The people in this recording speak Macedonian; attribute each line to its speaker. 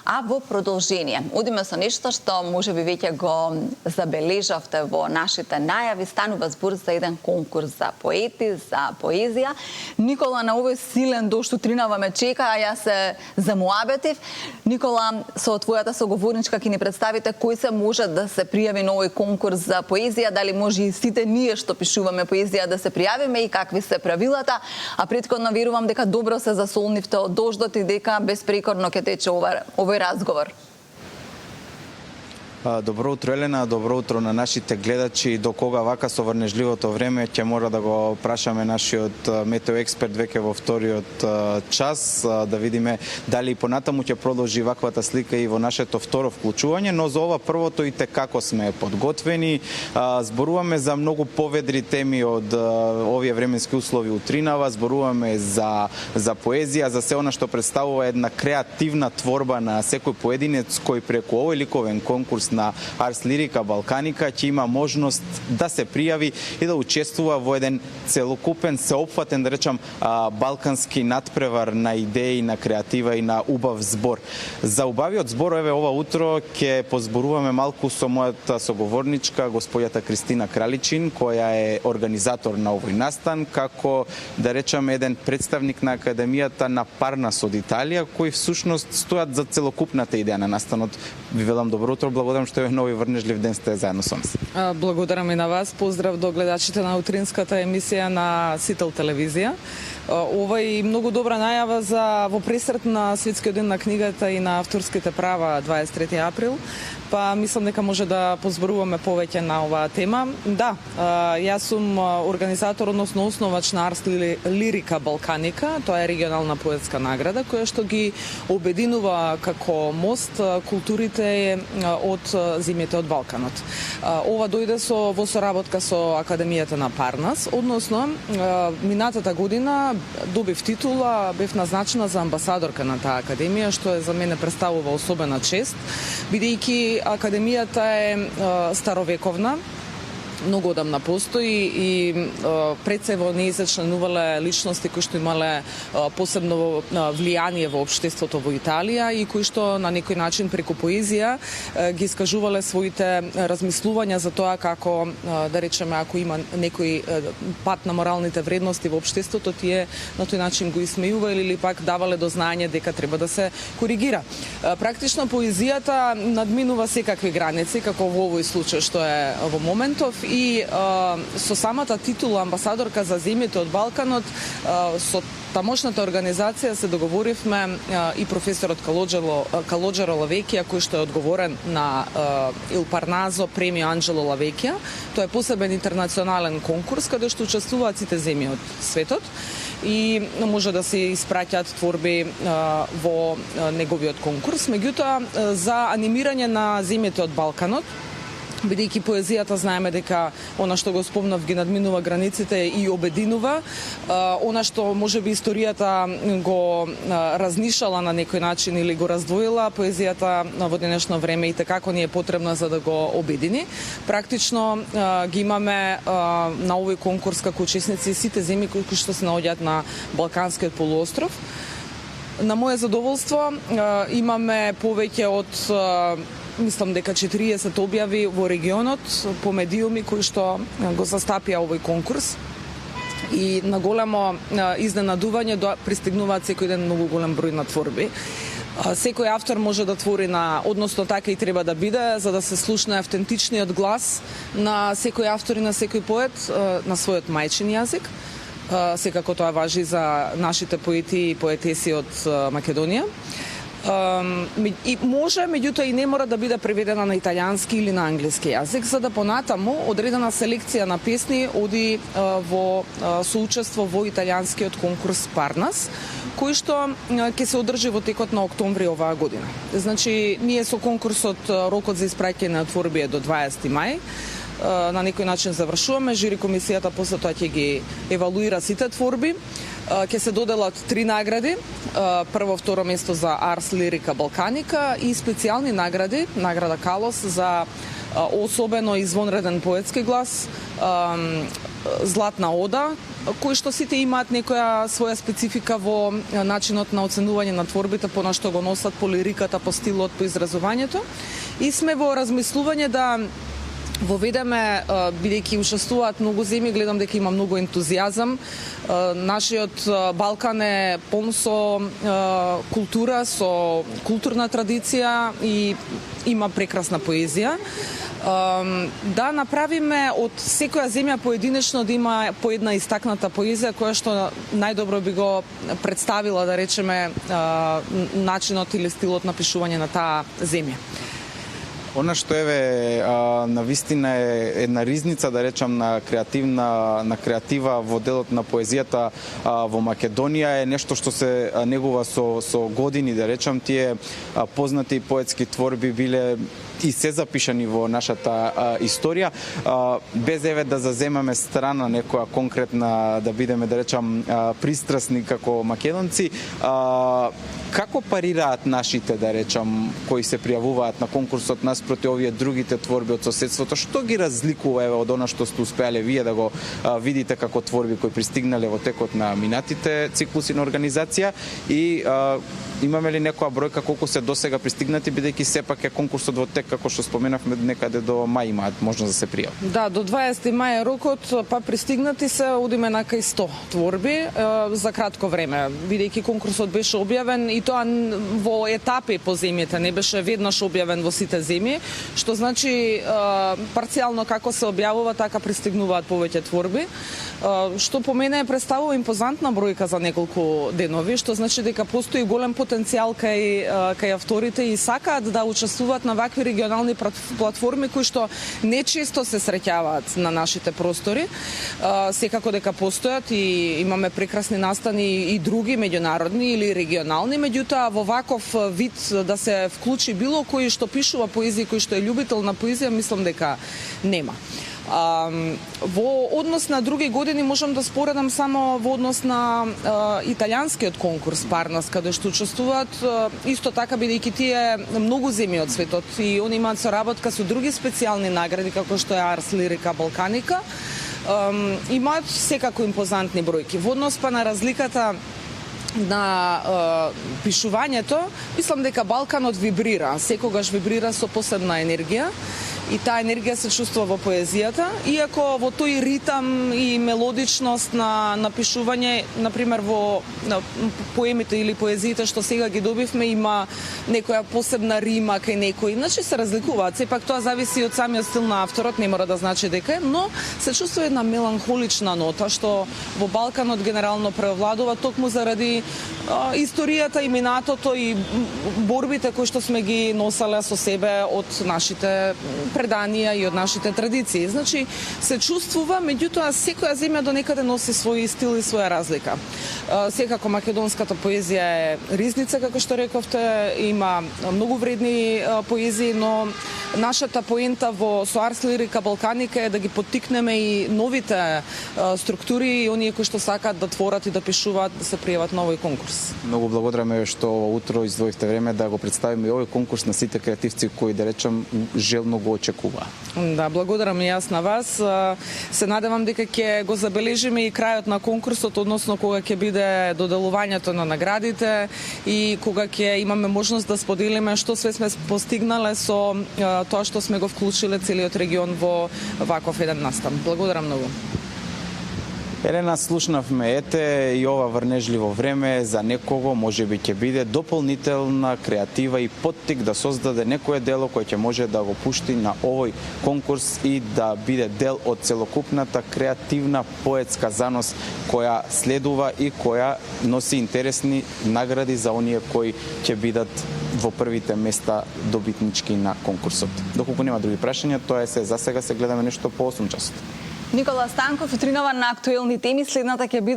Speaker 1: А во продолжение, одиме со нешто што можеби веќе го забележавте во нашите најави. Станува збор за еден конкурс за поети, за поезија. Никола, на овој силен дожд утринава ме чека, а јас се замуабетив. Никола, со твојата соговорничка ќе ни представите кој се може да се пријави на овој конкурс за поезија, дали може и сите ние што пишуваме поезија да се пријавиме и какви се правилата. А претходно верувам дека добро се засолнивте од дождот и дека безпрекорно ќе тече овој разговор.
Speaker 2: Добро утро, Елена, добро утро на нашите гледачи. До кога вака со врнежливото време ќе мора да го прашаме нашиот метеоексперт веќе во вториот час, да видиме дали и понатаму ќе продолжи ваквата слика и во нашето второ вклучување, но за ова првото и како сме подготвени. Зборуваме за многу поведри теми од овие временски услови утринава, зборуваме за поезија, за се она што представува една креативна творба на секој поединец кој преку овој ликовен конкурс на Арс Лирика Балканика ќе има можност да се пријави и да учествува во еден целокупен, сеопфатен, да речам, балкански надпревар на идеи, на креатива и на убав збор. За убавиот збор, еве ова утро ќе позборуваме малку со мојата соговорничка, господјата Кристина Краличин, која е организатор на овој настан, како, да речам, еден представник на Академијата на Парнас од Италија, кои всушност стојат за целокупната идеја на настанот. Ви велам добро утро, благодарам што е нови врнежлив ден сте заедно со нас.
Speaker 3: Благодарам и на вас. Поздрав до гледачите на утринската емисија на Сител телевизија. Ова е многу добра најава за во пресрет на Светскиот ден на книгата и на авторските права 23 април. Па мислам дека може да позборуваме повеќе на оваа тема. Да, јас сум организатор, односно основач на Арс Лирика Балканика. Тоа е регионална поетска награда која што ги обединува како мост културите од земјите од Балканот. Ова дојде во соработка со Академијата на Парнас, односно минатата година добив титула, бев назначена за амбасадорка на таа академија, што е за мене представува особена чест, бидејќи академијата е старовековна, многу одамна постои и пред се во неј се членувале личности кои што имале посебно влијание во општеството во Италија и кои што на некој начин преку поезија ги искажувале своите размислувања за тоа како, да речеме, ако има некој пат на моралните вредности во општеството, тие на тој начин го исмејувале или пак давале до знаење дека треба да се коригира. Практично поезијата надминува секакви граници, како во овој случај што е во моментов, и со самата титула амбасадорка за земјите од Балканот, со тамошната организација се договоривме и професорот Калоджеро Лавекија, кој што е одговорен на Il Parnaso премио Анджело Лавекија. Тоа е посебен интернационален конкурс каде што учествуваат сите земји од светот и може да се испраќаат творби во неговиот конкурс. Меѓутоа, за анимирање на земјите од Балканот, бидејќи поезијата знаеме дека она што го спомнав ги надминува границите и обединува, она што можеби историјата го разнишала на некој начин или го раздвоила, поезијата во денешно време и како ни е потребна за да го обедини. Практично ги имаме на овој конкурс како учесници сите земји кои што се наоѓаат на Балканскиот полуостров. На моје задоволство имаме повеќе од мислам дека 40 објави во регионот по медиуми кои што го застапија овој конкурс и на големо изненадување пристигнуваат секој ден многу голем број на творби. Секој автор може да твори односно така и треба да биде, за да се слушне автентичниот глас на секој автор и на секој поет на својот мајчин јазик. Секако тоа важи за нашите поети и поетеси од Македонија. И може, меѓутоа и не мора да биде преведена на италијански или на англиски јазик, за да понатаму одредена селекција на песни оди во соучество во италијанскиот конкурс Парнас, кој што ќе се одржи во текот на октомври оваа година. Значи, ние со конкурсот рокот за испраќање на творби е до 20 мај. На некој начин завршуваме, жири комисијата после тоа ќе ги евалуира сите творби. Ќе се доделат 3 награди, прво, второ место за Арс Лирика Балканика и специјални награди, награда Калос за особено извонреден поетски глас, Златна ода, кои што сите имаат некоја своја специфика во начинот на оценување на творбите, по на што го носат, по лириката, по стилот, по изразувањето. И сме во размислување да воведеме, бидејќи учествуваат многу земји, гледам дека има многу ентузијазам. Нашиот Балкан е полн со култура, со културна традиција и има прекрасна поезија. Да направиме од секоја земја поединечно да има по една истакната поезија која што најдобро би го представила, да речеме, начинот или стилот на пишување на таа земја.
Speaker 2: Она што на вистина е една ризница, да речам, на креатива во делот на поезијата во Македонија е нешто што се негува со години, да речам. Тие познати поетски творби биле и се запишани во нашата историја, без да заземаме страна некоја конкретна, да бидеме, да речам, пристрасни како македонци. Како парираат нашите, да речам, кои се пријавуваат на конкурсот наспроти овие другите творби од соседството? Што ги разликува од она што сте успеале вие да го видите како творби кои пристигнале во текот на минатите циклуси на организација и имаме ли некоја бројка колку се досега пристигнати, бидејќи сепак е конкурсот во тек, како што споменавме, некаде до мај имаат можност да се пријават? Да,
Speaker 3: до 20 мај е рокот, па пристигнати се одиме на кај 100 творби за кратко време, бидејќи конкурсот беше објавен и тоа во етапи по земјите, не беше веднаш објавен во сите земји, што значи парцијално како се објавува, така пристигнуваат повеќе творби, што по мене представува импозантна бројка за неколку денови, што значи дека постои голем потенцијал кај авторите и сакаат да учествуваат на вакви регионални платформи кои што не често се среќаваат на нашите простори. Секако дека постојат и имаме прекрасни настани и други меѓународни или регионални, меѓутоа во ваков вид да се вклучи било кој што пишува поезија, кој што е љубител на поезија, мислам дека нема. Во однос на други години можам да споредам само во однос на италијанскиот конкурс Парнас, каде што учествуваат исто така, бидејќи тие многу земји од светот и они имаат соработка со други специјални награди како што е Арс Лирика Балканика, имаат секако импозантни бројки. Во однос па на разликата на пишувањето, мислам дека Балканот вибрира, секогаш вибрира со посебна енергија. И таа енергија се чувствува во поезијата, иако во тој ритам и мелодичност на пишување, например во поемите или поезиите што сега ги добивме, има некоја посебна рима кај некој, значи се разликуваат. Сепак тоа зависи од самиот стил на авторот, не мора да значи дека е, но се чувствува една меланхолична нота што во Балканот генерално превладува токму заради историјата и минатото и борбите кои што сме ги носале со себе од нашите преданија и од нашите традиции. Значи, се чувствува, меѓутоа секоја земја до некаде носи свој стил и своја разлика. Секако македонската поезија е ризница, како што рековте, има многу вредни поезии, но нашата поента со Арс Лирика Балканика е да ги поттикнеме и новите структури и оние кои што сакаат да творат и да пишуваат, да се пријават на овој конкурс.
Speaker 2: Многу благодараме што утро издвоивте време да го представиме овој конкурс на сите креативци кои, да речем, желно го очекува.
Speaker 3: Да, благодарам и јас на вас. Се надевам дека ќе го забележиме и крајот на конкурсот, односно кога ќе биде доделувањето на наградите и кога ќе имаме можност да споделиме што све сме постигнале со тоа што сме го вклучиле целиот регион во ваков еден настан. Благодарам многу.
Speaker 2: Елена, слушнавме, и ова врнежливо време за некого можеби ќе биде дополнителна креатива и поттик да создаде некое дело кој ќе може да го пушти на овој конкурс и да биде дел од целокупната креативна поетска занос која следува и која носи интересни награди за оние кои ќе бидат во првите места добитнички на конкурсот. Доколку нема други прашања, тоа е се за сега, се гледаме нешто по 8 часот.
Speaker 1: Никола Станков утринава на актуелни теми, следната ќе биде